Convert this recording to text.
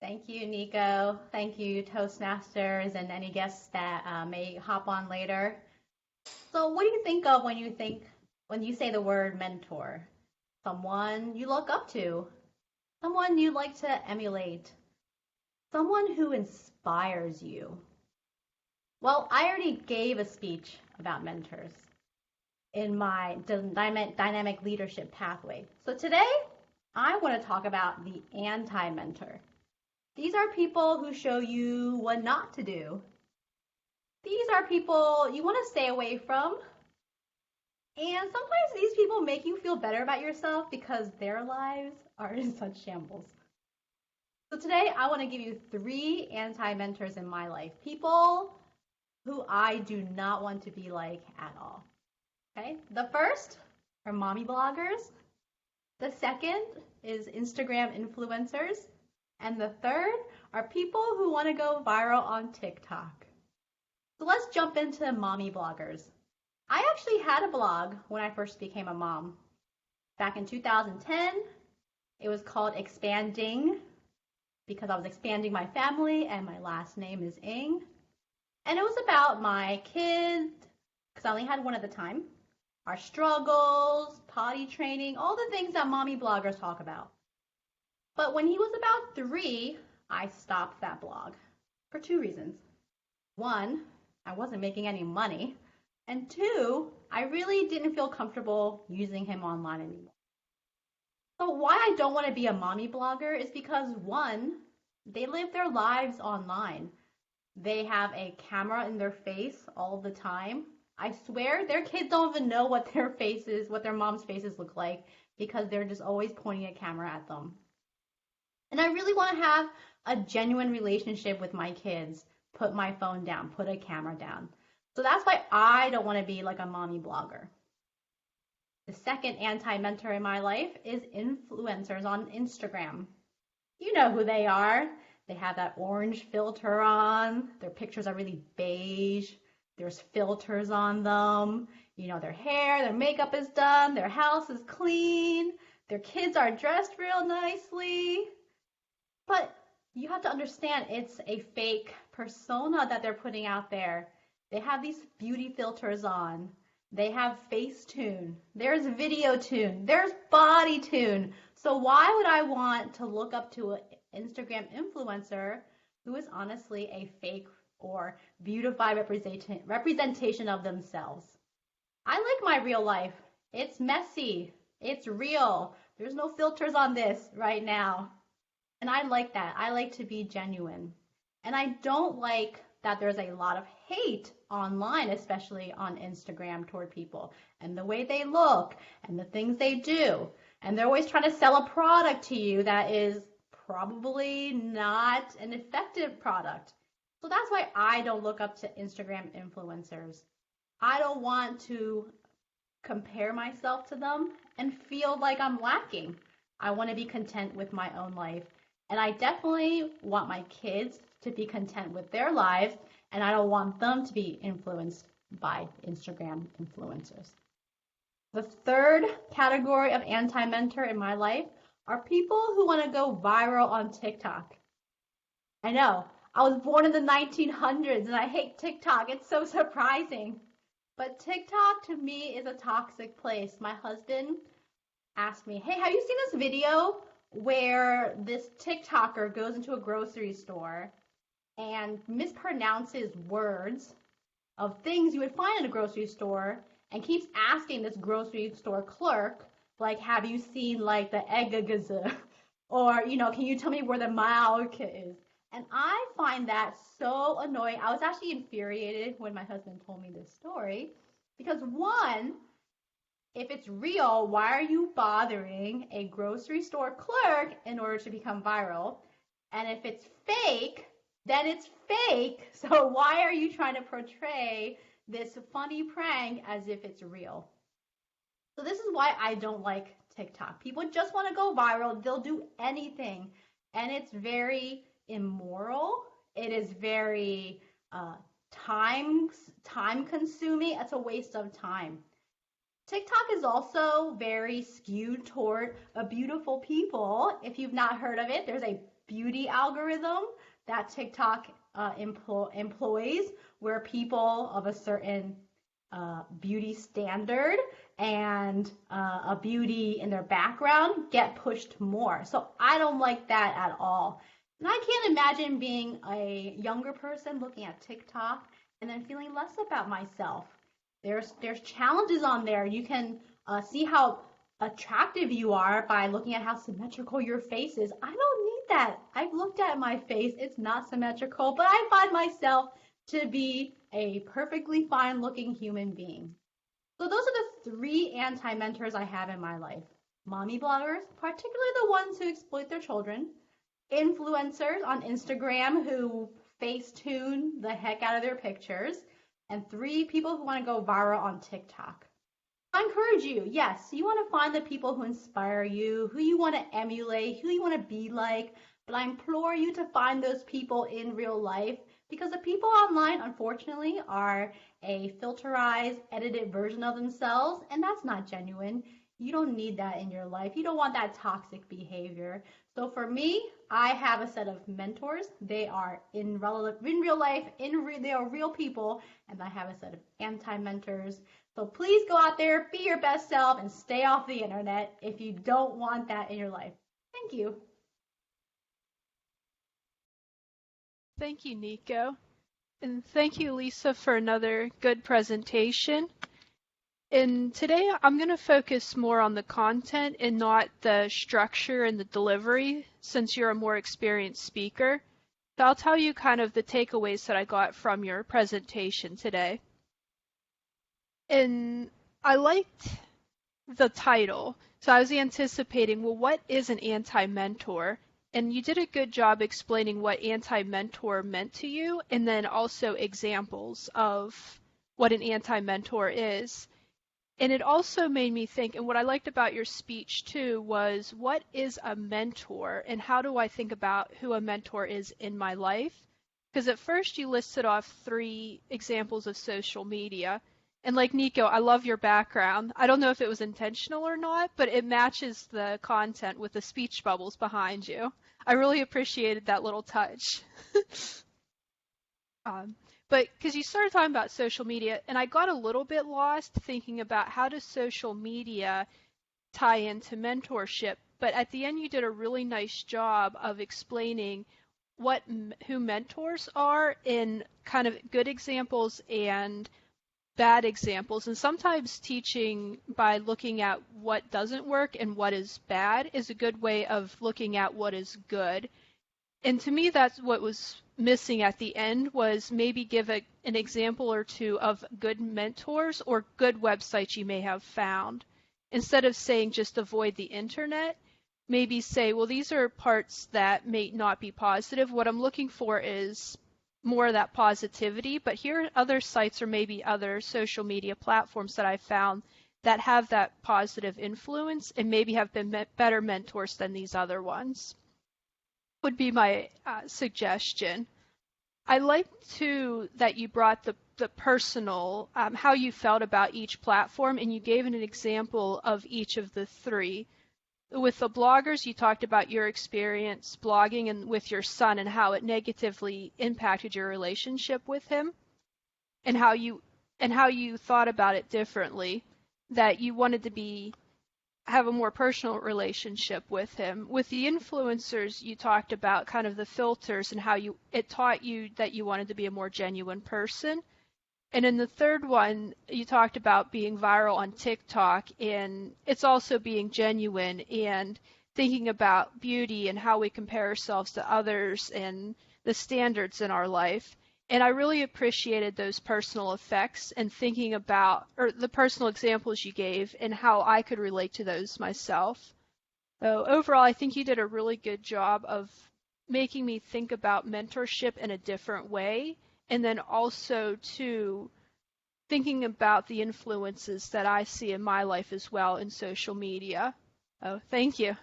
Thank you, Nico. Thank you, Toastmasters, and any guests that may hop on later. So, what do you think of when you say the word mentor? Someone you look up to, someone you like to emulate, someone who inspires you. Well, I already gave a speech about mentors in my dynamic leadership pathway. So today, I want to talk about the anti-mentor. These are people who show you what not to do. These are people you want to stay away from. And sometimes these people make you feel better about yourself because their lives are in such shambles. So today, I want to give you 3 anti-mentors in my life. People who I do not want to be like at all. Okay, the first are mommy bloggers. The second is Instagram influencers. And the third are people who want to go viral on TikTok. So let's jump into mommy bloggers. I actually had a blog when I first became a mom. Back in 2010, it was called Expanding because I was expanding my family and my last name is Ing. And it was about my kids, because I only had one at the time, our struggles, potty training, all the things that mommy bloggers talk about. But when he was about 3, I stopped that blog for 2 reasons. 1, I wasn't making any money. And 2, I really didn't feel comfortable using him online anymore. So why I don't want to be a mommy blogger is because 1, they live their lives online. They have a camera in their face all the time. I swear their kids don't even know what their mom's faces look like because they're just always pointing a camera at them. And I really want to have a genuine relationship with my kids. Put my phone down, put a camera down. So that's why I don't want to be like a mommy blogger. The second anti-mentor in my life is influencers on Instagram. You know who they are. They have that orange filter on. Their pictures are really beige. There's filters on them. You know, their hair, their makeup is done. Their house is clean. Their kids are dressed real nicely. But you have to understand it's a fake persona that they're putting out there. They have these beauty filters on. They have Facetune. There's Videotune. There's BodyTune. So why would I want to look up to an Instagram influencer who is honestly a fake or beautified representation of themselves? I like my real life. It's messy. It's real. There's no filters on this right now. And I like that. I like to be genuine. And I don't like that there's a lot of hate online, especially on Instagram, toward people and the way they look and the things they do. And they're always trying to sell a product to you that is probably not an effective product. So that's why I don't look up to Instagram influencers. I don't want to compare myself to them and feel like I'm lacking. I want to be content with my own life. And I definitely want my kids to be content with their lives, and I don't want them to be influenced by Instagram influencers. The third category of anti-mentor in my life are people who want to go viral on TikTok. I know, I was born in the 1900s and I hate TikTok. It's so surprising. But TikTok to me is a toxic place. My husband asked me, hey, have you seen this video where this TikToker goes into a grocery store and mispronounces words of things you would find in a grocery store and keeps asking this grocery store clerk, like, have you seen like the eggagaza? Or, you know, can you tell me where the milk is? And I find that so annoying. I was actually infuriated when my husband told me this story because 1, if it's real, why are you bothering a grocery store clerk in order to become viral? And if it's fake, then it's fake. So why are you trying to portray this funny prank as if it's real? So this is why I don't like TikTok. People just want to go viral. They'll do anything. And it's very immoral. It is very time consuming. It's a waste of time. TikTok is also very skewed toward a beautiful people. If you've not heard of it, there's a beauty algorithm that TikTok employs where people of a certain beauty standard and a beauty in their background get pushed more. So I don't like that at all. And I can't imagine being a younger person looking at TikTok and then feeling less about myself. There's challenges on there. You can see how attractive you are by looking at how symmetrical your face is. I don't need that. I've looked at my face. It's not symmetrical, but I find myself to be a perfectly fine looking human being. So those are the three anti-mentors I have in my life. Mommy bloggers, particularly the ones who exploit their children. Influencers on Instagram who face tune the heck out of their pictures. And three, people who want to go viral on TikTok. I encourage you, yes, you want to find the people who inspire you, who you want to emulate, who you want to be like, but I implore you to find those people in real life because the people online, unfortunately, are a filterized, edited version of themselves, and that's not genuine. You don't need that in your life. You don't want that toxic behavior. So for me, I have a set of mentors. They are in real life, they are real people, and I have a set of anti-mentors. So please go out there, be your best self, and stay off the internet if you don't want that in your life. Thank you. Thank you, Nico. And thank you, Lisa, for another good presentation. And today I'm going to focus more on the content and not the structure and the delivery, since you're a more experienced speaker. So I'll tell you kind of the takeaways that I got from your presentation today. And I liked the title. So I was anticipating, well, what is an anti-mentor? And you did a good job explaining what anti-mentor meant to you, and then also examples of what an anti-mentor is. And it also made me think, and what I liked about your speech too was, what is a mentor and how do I think about who a mentor is in my life? Because at first you listed off 3 examples of social media. And like Nico, I love your background. I don't know if it was intentional or not, but it matches the content with the speech bubbles behind you. I really appreciated that little touch. But because you started talking about social media, and I got a little bit lost thinking about how does social media tie into mentorship. But at the end, you did a really nice job of explaining who mentors are in kind of good examples and bad examples. And sometimes teaching by looking at what doesn't work and what is bad is a good way of looking at what is good. And to me, that's what was missing at the end, was maybe give an example or two of good mentors or good websites you may have found. Instead of saying just avoid the internet, maybe say, well, these are parts that may not be positive. What I'm looking for is more of that positivity, but here are other sites or maybe other social media platforms that I found that have that positive influence and maybe have been better mentors than these other ones. Would be my suggestion. I like too that you brought the personal, how you felt about each platform, and you gave an example of each of the 3. With the bloggers, you talked about your experience blogging and with your son and how it negatively impacted your relationship with him, and how you thought about it differently, that you wanted to have a more personal relationship with him. With the influencers, you talked about kind of the filters and how it taught you that you wanted to be a more genuine person. And in the third one, you talked about being viral on TikTok, and it's also being genuine and thinking about beauty and how we compare ourselves to others and the standards in our life. And I really appreciated those personal effects and thinking about, or the personal examples you gave and how I could relate to those myself. So overall, I think you did a really good job of making me think about mentorship in a different way. And then also, too, thinking about the influences that I see in my life as well in social media. Oh, thank you.